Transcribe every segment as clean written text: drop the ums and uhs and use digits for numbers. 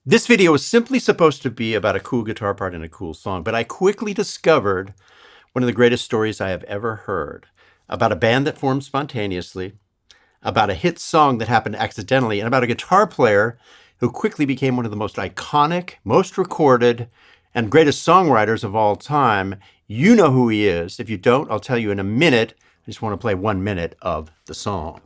This video was simply supposed to be about a cool guitar part and a cool song, but I quickly discovered one of the greatest stories I have ever heard about a band that formed spontaneously, about a hit song that happened accidentally, and about a guitar player who quickly became one of the most iconic, most recorded, and greatest songwriters of all time. You know who he is. If you don't, I'll tell you in a minute. I just want to play 1 minute of the song.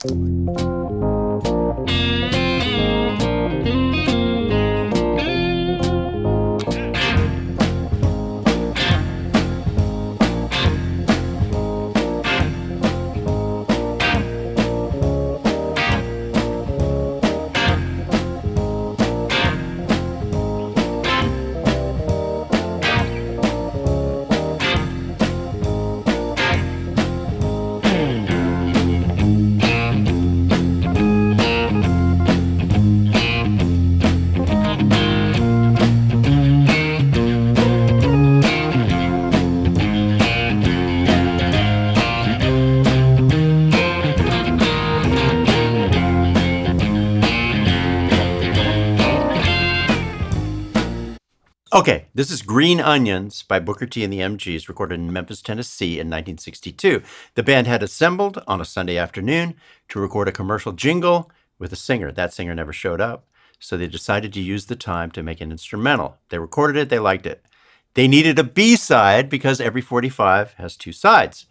Okay, this is Green Onions by Booker T and the MGs, recorded in Memphis, Tennessee in 1962. The band had assembled on a Sunday afternoon to record a commercial jingle with a singer. That singer never showed up, so they decided to use the time to make an instrumental. They recorded it, they liked it. They needed a B-side because every 45 has 2 sides.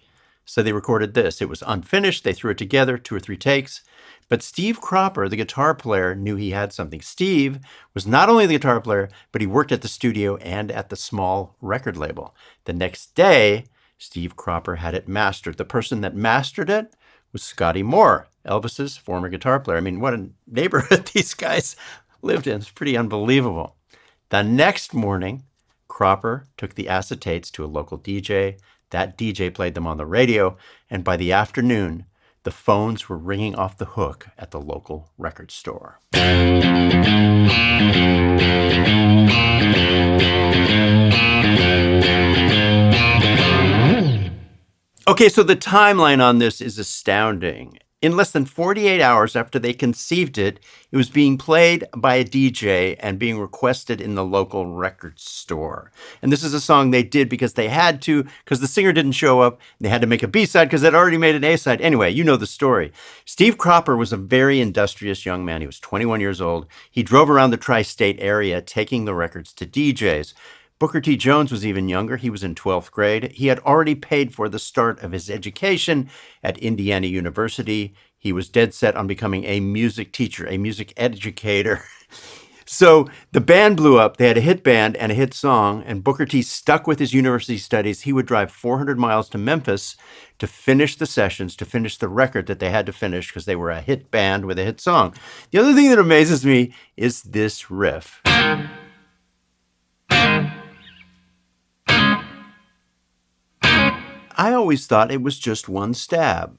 So they recorded this. It was unfinished, they threw it together, 2 or 3 takes. But Steve Cropper, the guitar player, knew he had something. Steve was not only the guitar player, but he worked at the studio and at the small record label. The next day, Steve Cropper had it mastered. The person that mastered it was Scotty Moore, Elvis's former guitar player. I mean, what a neighborhood these guys lived in. It's pretty unbelievable. The next morning, Cropper took the acetates to a local DJ. That DJ played them on the radio, and by the afternoon, the phones were ringing off the hook at the local record store. Okay, so the timeline on this is astounding. In less than 48 hours after they conceived it, it was being played by a DJ and being requested in the local record store. And this is a song they did because they had to, because the singer didn't show up. They had to make a B-side because they'd already made an A-side. Anyway, you know the story. Steve Cropper was a very industrious young man. He was 21 years old. He drove around the tri-state area taking the records to DJs. Booker T. Jones was even younger. He was in 12th grade. He had already paid for the start of his education at Indiana University. He was dead set on becoming a music teacher, a music educator. So the band blew up. They had a hit band and a hit song, and Booker T stuck with his university studies. He would drive 400 miles to Memphis to finish the sessions, to finish the record that they had to finish because they were a hit band with a hit song. The other thing that amazes me is this riff. I always thought it was just one stab.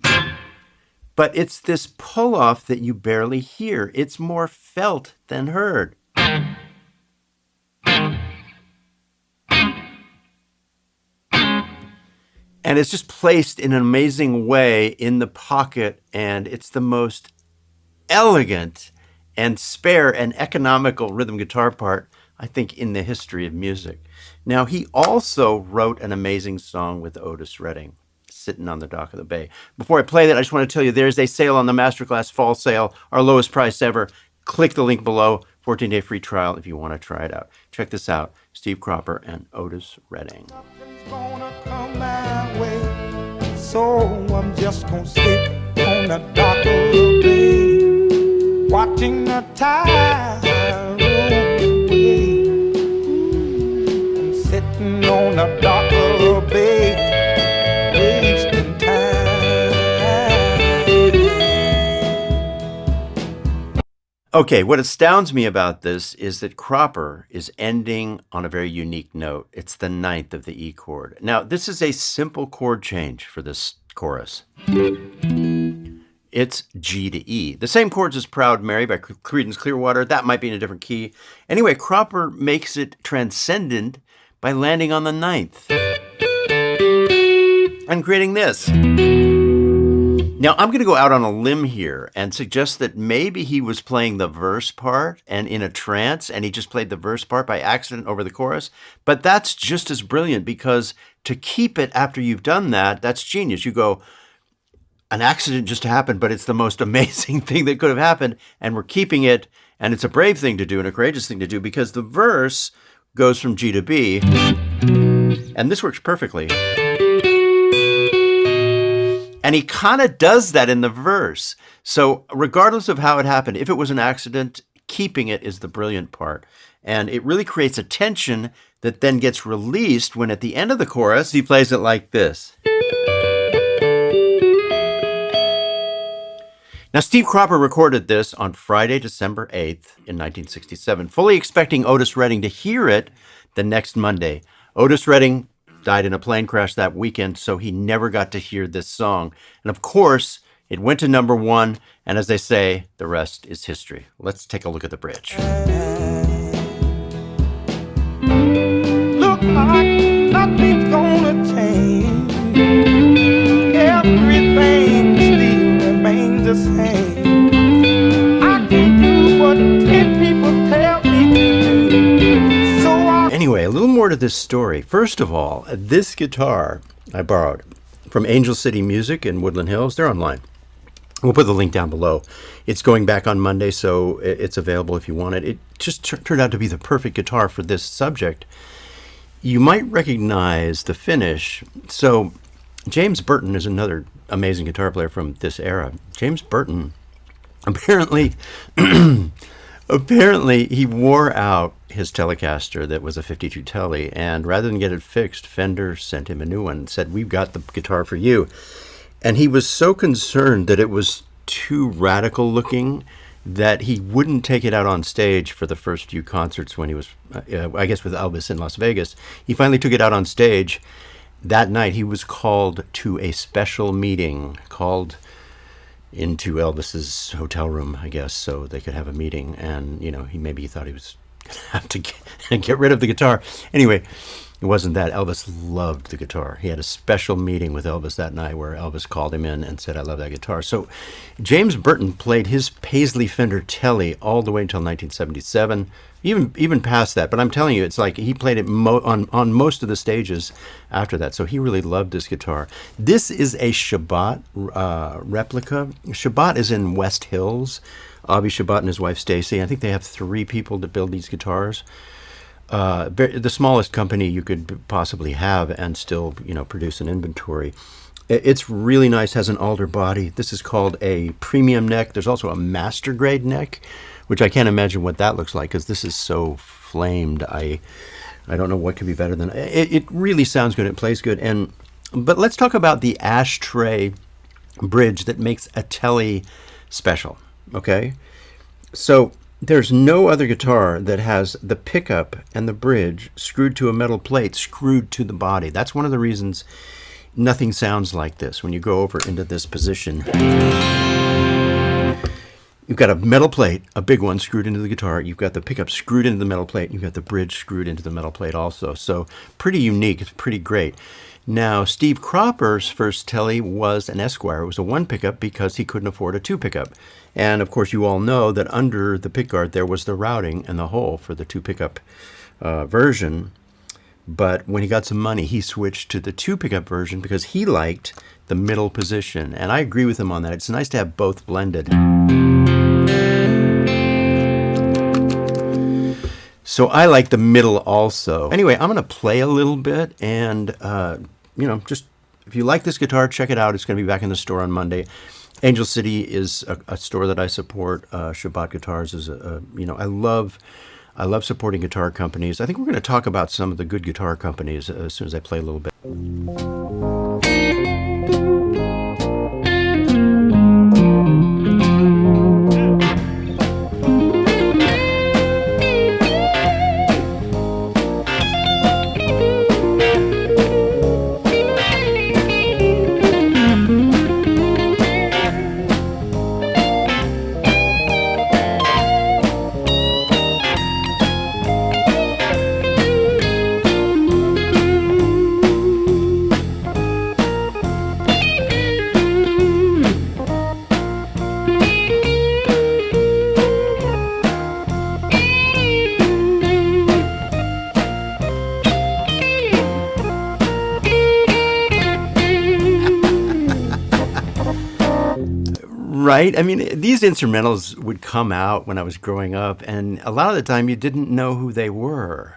But it's this pull-off that you barely hear. It's more felt than heard. And it's just placed in an amazing way in the pocket, and it's the most elegant and spare and economical rhythm guitar part, I think, in the history of music. Now, he also wrote an amazing song with Otis Redding, Sitting on the Dock of the Bay. Before I play that, I just want to tell you there's a sale on the Masterclass fall sale, our lowest price ever. Click the link below, 14-day free trial if you want to try it out. Check this out, Steve Cropper and Otis Redding. Nothing's gonna come my way, so I'm just gonna sit on the dock of the bay, watching the tide roll away. I'm sitting on the dock of the bay, wasting time. Okay, what astounds me about this is that Cropper is ending on a very unique note. It's the 9th of the E chord. Now, this is a simple chord change for this chorus. It's G to E. The same chords as Proud Mary by Creedence Clearwater. That might be in a different key. Anyway, Cropper makes it transcendent by landing on the 9th and creating this. Now, I'm going to go out on a limb here and suggest that maybe he was playing the verse part and in a trance, and he just played the verse part by accident over the chorus. But that's just as brilliant, because to keep it after you've done that, that's genius. You go, an accident just happened, but it's the most amazing thing that could have happened, and we're keeping it, and it's a brave thing to do and a courageous thing to do, because the verse goes from G to B, and this works perfectly. And he kind of does that in the verse. So regardless of how it happened, if it was an accident, keeping it is the brilliant part. And it really creates a tension that then gets released when at the end of the chorus, he plays it like this. Now, Steve Cropper recorded this on Friday, December 8th in 1967, fully expecting Otis Redding to hear it the next Monday. Otis Redding died in a plane crash that weekend, so he never got to hear this song. And of course, it went to number one, and as they say, the rest is history. Let's take a look at the bridge. Look like nothing's gonna change. Everything still remains the same. I can do what 10 people tell me to do. So Anyway, a little more to this story. First of all, this guitar I borrowed from Angelcity Music in Woodland Hills. They're online. We'll put the link down below. It's going back on Monday, so it's available if you want it. It just turned out to be the perfect guitar for this subject. You might recognize the finish. So James Burton is another amazing guitar player from this era. James Burton apparently he wore out his Telecaster that was a 52 Tele, and rather than get it fixed, Fender sent him a new one and said, "We've got the guitar for you." And he was so concerned that it was too radical looking that he wouldn't take it out on stage for the first few concerts when he was, I guess, with Elvis in Las Vegas. He finally took it out on stage. That night, he was called to a special meeting, called into Elvis's hotel room, I guess, so they could have a meeting. And, he thought he was going to have to get rid of the guitar. Anyway, it wasn't that. Elvis loved the guitar. He had a special meeting with Elvis that night where Elvis called him in and said, "I love that guitar." So James Burton played his Paisley Fender Tele all the way until 1977, even past that. But I'm telling you, it's like he played it on most of the stages after that. So he really loved this guitar. This is a Shabat replica. Shabat is in West Hills. Avi Shabat and his wife Stacy. I think they have 3 people to build these guitars. The smallest company you could possibly have and still, produce an inventory. It's really nice, has an alder body. This is called a premium neck. There's also a master grade neck, which I can't imagine what that looks like because this is so flamed. I don't know what could be better than it. It really sounds good. It plays good. But let's talk about the ashtray bridge that makes a Tele special. Okay, so there's no other guitar that has the pickup and the bridge screwed to a metal plate, screwed to the body. That's one of the reasons nothing sounds like this. When you go over into this position, you've got a metal plate, a big one, screwed into the guitar. You've got the pickup screwed into the metal plate. You've got the bridge screwed into the metal plate also. So pretty unique. It's pretty great. Now, Steve Cropper's first Tele was an Esquire. It was a 1 pickup because he couldn't afford a 2 pickup. And of course, you all know that under the pickguard there was the routing and the hole for the 2 pickup version. But when he got some money, he switched to the 2 pickup version because he liked the middle position. And I agree with him on that. It's nice to have both blended. So I like the middle also. Anyway, I'm going to play a little bit and, just if you like this guitar, check it out. It's going to be back in the store on Monday. Angelcity is a store that I support. Shabat Guitars is I love supporting guitar companies. I think we're going to talk about some of the good guitar companies as soon as I play a little bit. Right? I mean, these instrumentals would come out when I was growing up, and a lot of the time you didn't know who they were.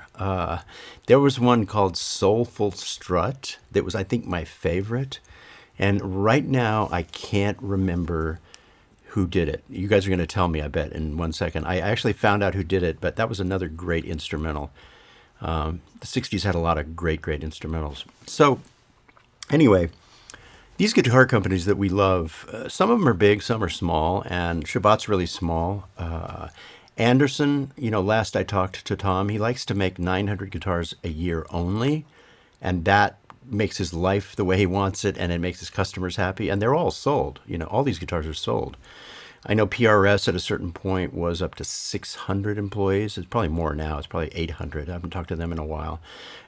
There was one called Soulful Strut that was, I think, my favorite. And right now, I can't remember who did it. You guys are going to tell me, I bet, in 1 second. I actually found out who did it, but that was another great instrumental. The 60s had a lot of great, great instrumentals. So, anyway, these guitar companies that we love, some of them are big, some are small, and Shabat's really small. Anderson, last I talked to Tom, he likes to make 900 guitars a year only, and that makes his life the way he wants it, and it makes his customers happy, and they're all sold. All these guitars are sold. I know PRS at a certain point was up to 600 employees. It's probably more now. It's probably 800. I haven't talked to them in a while.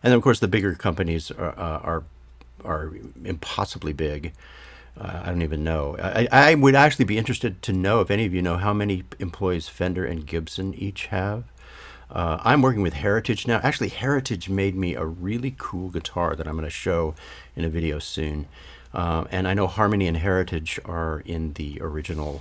And then, of course, the bigger companies are impossibly big. I don't even know. I would actually be interested to know if any of you know how many employees Fender and Gibson each have. I'm working with Heritage now. Actually, Heritage made me a really cool guitar that I'm going to show in a video soon. And I know Harmony and Heritage are in the original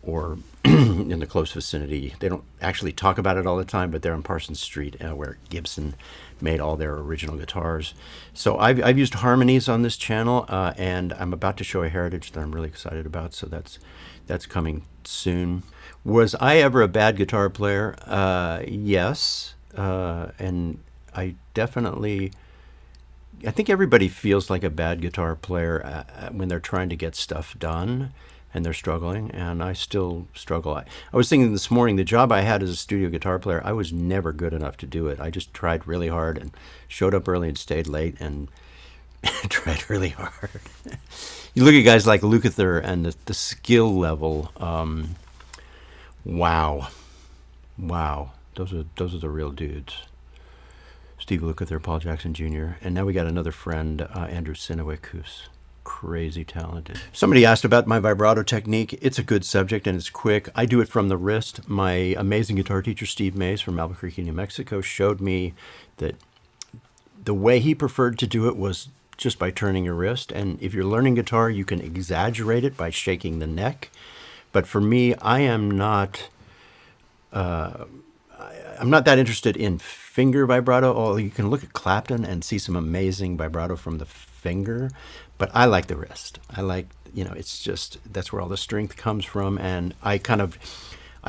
or in the close vicinity. They don't actually talk about it all the time, but they're on Parsons Street where Gibson made all their original guitars. So I've used Harmonies on this channel, and I'm about to show a Heritage that I'm really excited about. So that's coming soon. Was I ever a bad guitar player? Yes. And I think everybody feels like a bad guitar player when they're trying to get stuff done and they're struggling, and I still struggle. I was thinking this morning, the job I had as a studio guitar player, I was never good enough to do it. I just tried really hard and showed up early and stayed late and tried really hard. You look at guys like Lukather and the skill level. Wow. Those are the real dudes. Steve Lukather, Paul Jackson Jr., and now we got another friend, Andrew Sinowick, who's crazy talented. Somebody asked about my vibrato technique. It's a good subject and it's quick. I do it from the wrist. My amazing guitar teacher, Steve Mays from Albuquerque, New Mexico, showed me that the way he preferred to do it was just by turning your wrist. And if you're learning guitar, you can exaggerate it by shaking the neck. But for me, I'm not that interested in finger vibrato. Oh, you can look at Clapton and see some amazing vibrato from the finger, but I like the wrist. I like, it's just, that's where all the strength comes from. And I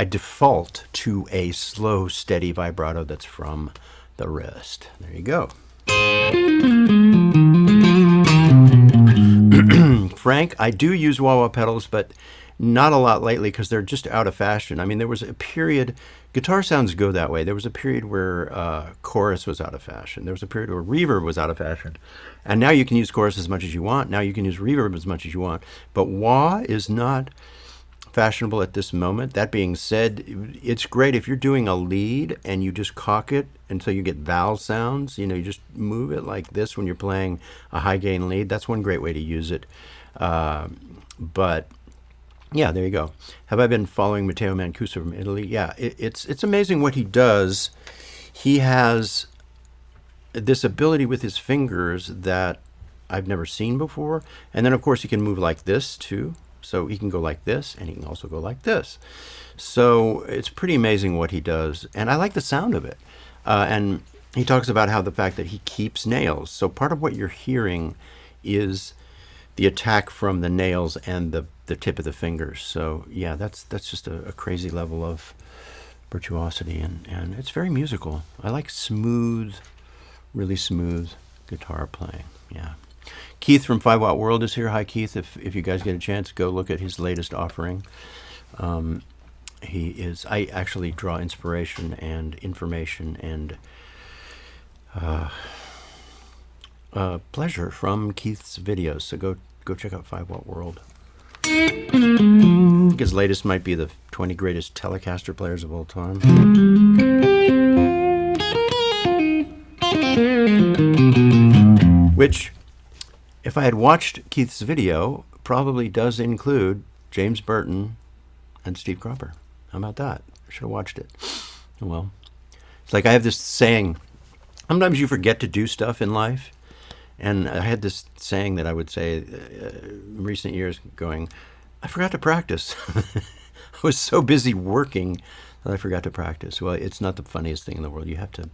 default to a slow, steady vibrato that's from the wrist. There you go. Frank, I do use wah-wah pedals, but not a lot lately because they're just out of fashion. I mean, there was a period, guitar sounds go that way. There was a period where chorus was out of fashion. There was a period where reverb was out of fashion. And now you can use chorus as much as you want. Now you can use reverb as much as you want. But wah is not fashionable at this moment. That being said, it's great if you're doing a lead and you just cock it until you get vowel sounds. You just move it like this when you're playing a high gain lead. That's one great way to use it. But yeah, there you go. Have I been following Matteo Mancuso from Italy? Yeah, it's amazing what he does. He has this ability with his fingers that I've never seen before. And then, of course, he can move like this, too. So he can go like this, and he can also go like this. So it's pretty amazing what he does. And I like the sound of it. And he talks about how the fact that he keeps nails. So part of what you're hearing is the attack from the nails and the tip of the fingers. So yeah, that's just a crazy level of virtuosity, and it's very musical. I like smooth, really smooth guitar playing. Yeah. Keith from 5 Watt World is here. Hi, Keith. If you guys get a chance, go look at his latest offering. I actually draw inspiration and information and pleasure from Keith's videos. So go check out 5 Watt World. I think his latest might be the 20 greatest Telecaster players of all time. Which, if I had watched Keith's video, probably does include James Burton and Steve Cropper. How about that? I should have watched it. Oh well. It's like I have this saying, sometimes you forget to do stuff in life. And I had this saying that I would say in recent years going, I forgot to practice. I was so busy working that I forgot to practice. Well, it's not the funniest thing in the world. You have to,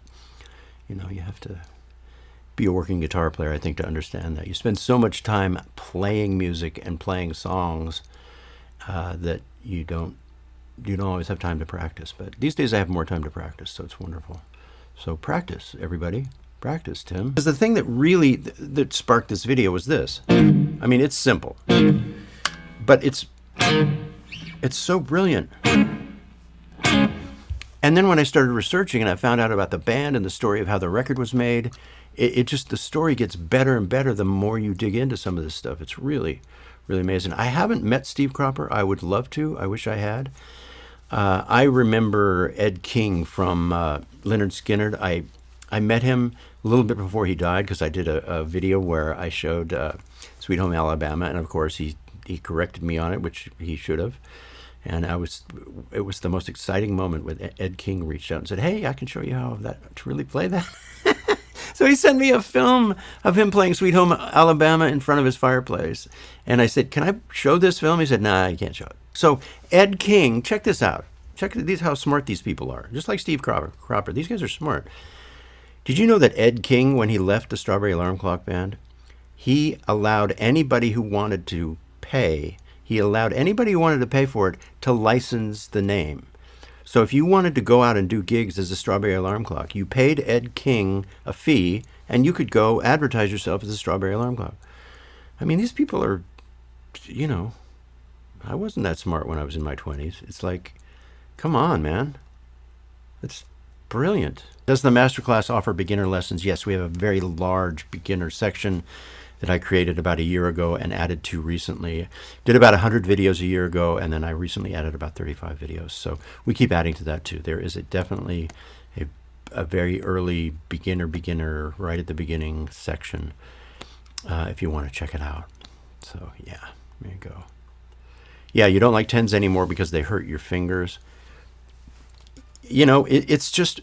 you have to be a working guitar player, I think, to understand that. You spend so much time playing music and playing songs that you don't always have time to practice. But these days I have more time to practice, so it's wonderful. So practice, everybody. Practice, Tim. Because the thing that really that sparked this video was this. I mean, it's simple, but it's so brilliant. And then when I started researching and I found out about the band and the story of how the record was made, it just, the story gets better and better the more you dig into some of this stuff. It's really, really amazing. I haven't met Steve Cropper. I would love to. I wish I had. I remember Ed King from Lynyrd Skynyrd. I met him a little bit before he died because I did a video where I showed Sweet Home Alabama, and of course he corrected me on it, which he should have. And it was the most exciting moment when Ed King reached out and said, "Hey, I can show you how to really play that." So he sent me a film of him playing Sweet Home Alabama in front of his fireplace. And I said, "Can I show this film?" He said, "Nah, you can't show it." So Ed King, check this out. Check how smart these people are. Just like Steve Cropper. These guys are smart. Did you know that Ed King, when he left the Strawberry Alarm Clock Band, he allowed anybody who wanted to pay, for it to license the name. So if you wanted to go out and do gigs as a Strawberry Alarm Clock, you paid Ed King a fee, and you could go advertise yourself as a Strawberry Alarm Clock. I mean, these people are, I wasn't that smart when I was in my 20s. It's like, come on, man. It's brilliant. Does the Masterclass offer beginner lessons? Yes, we have a very large beginner section that I created about a year ago and added to recently. Did about 100 videos a year ago, and then I recently added about 35 videos. So we keep adding to that too. There is definitely a very early beginner, right at the beginning section, if you want to check it out. So yeah, there you go. Yeah, you don't like 10s anymore because they hurt your fingers. It's just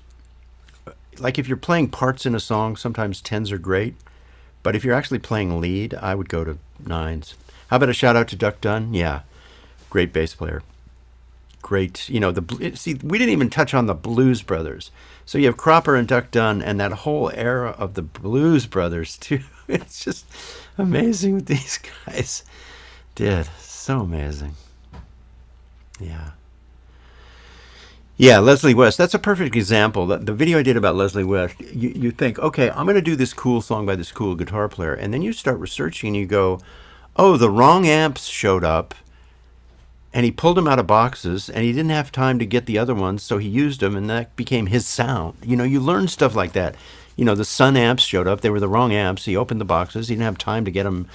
like if you're playing parts in a song, sometimes 10s are great. But if you're actually playing lead, I would go to 9s. How about a shout out to Duck Dunn? Yeah, great bass player. Great, see, we didn't even touch on the Blues Brothers. So you have Cropper and Duck Dunn and that whole era of the Blues Brothers too. It's just amazing what these guys did. So amazing. Yeah. Yeah, Leslie West. That's a perfect example. The video I did about Leslie West, you think, okay, I'm going to do this cool song by this cool guitar player. And then you start researching and you go, oh, the wrong amps showed up and he pulled them out of boxes and he didn't have time to get the other ones. So he used them and that became his sound. You learn stuff like that. The Sun amps showed up. They were the wrong amps. He opened the boxes. He didn't have time to get them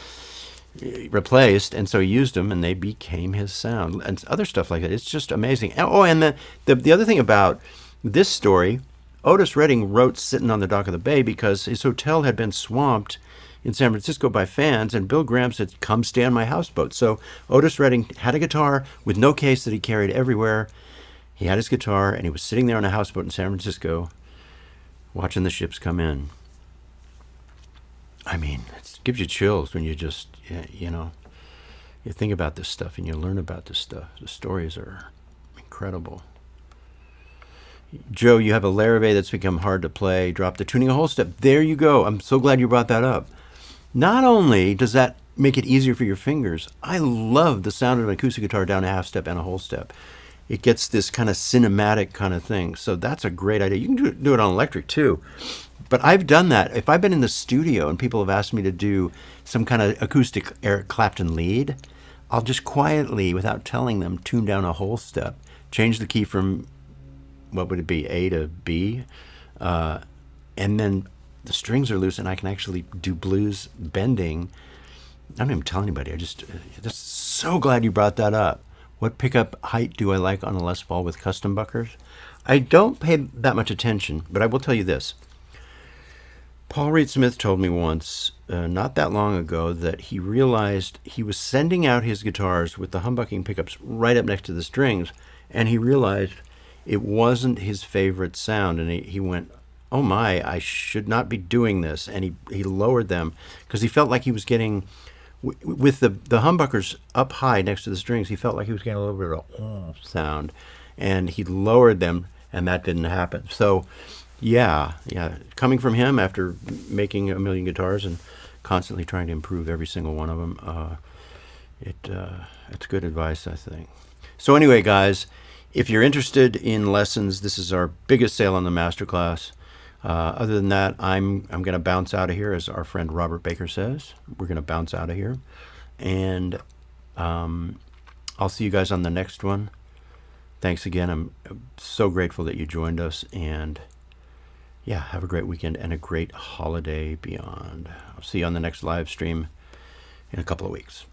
replaced, and so he used them and they became his sound and other stuff like that. It's just amazing. Oh, and the other thing about this story, Otis Redding wrote sitting on the dock of the bay because his hotel had been swamped in San Francisco by fans, and Bill Graham said, "Come stay on my houseboat." So Otis Redding had a guitar with no case that he carried everywhere. He had his guitar and he was sitting there on a houseboat in San Francisco watching the ships come in. I mean, it gives you chills when you just, you think about this stuff and you learn about this stuff. The stories are incredible. Joe, you have a Larrivee that's become hard to play. Drop the tuning a whole step. There you go. I'm so glad you brought that up. Not only does that make it easier for your fingers, I love the sound of an acoustic guitar down a half step and a whole step. It gets this kind of cinematic kind of thing. So that's a great idea. You can do it on electric too. But I've done that. If I've been in the studio and people have asked me to do some kind of acoustic Eric Clapton lead, I'll just quietly, without telling them, tune down a whole step, change the key from, what would it be, A to B, and then the strings are loose and I can actually do blues bending. I don't even tell anybody. I'm just so glad you brought that up. What pickup height do I like on a Les Paul with custom buckers? I don't pay that much attention, but I will tell you this. Paul Reed Smith told me once, not that long ago, that he realized he was sending out his guitars with the humbucking pickups right up next to the strings, and he realized it wasn't his favorite sound, and he went, oh my, I should not be doing this, and he lowered them because he felt like he was getting with the humbuckers up high next to the strings, he felt like he was getting a little bit of a sound, and he lowered them, and that didn't happen. So, yeah, coming from him after making a million guitars and constantly trying to improve every single one of them, it's good advice, I think. So anyway, guys, if you're interested in lessons, this is our biggest sale on the Masterclass. Other than that, I'm going to bounce out of here, as our friend Robert Baker says. We're going to bounce out of here. And I'll see you guys on the next one. Thanks again. I'm so grateful that you joined us. And yeah, have a great weekend and a great holiday beyond. I'll see you on the next live stream in a couple of weeks.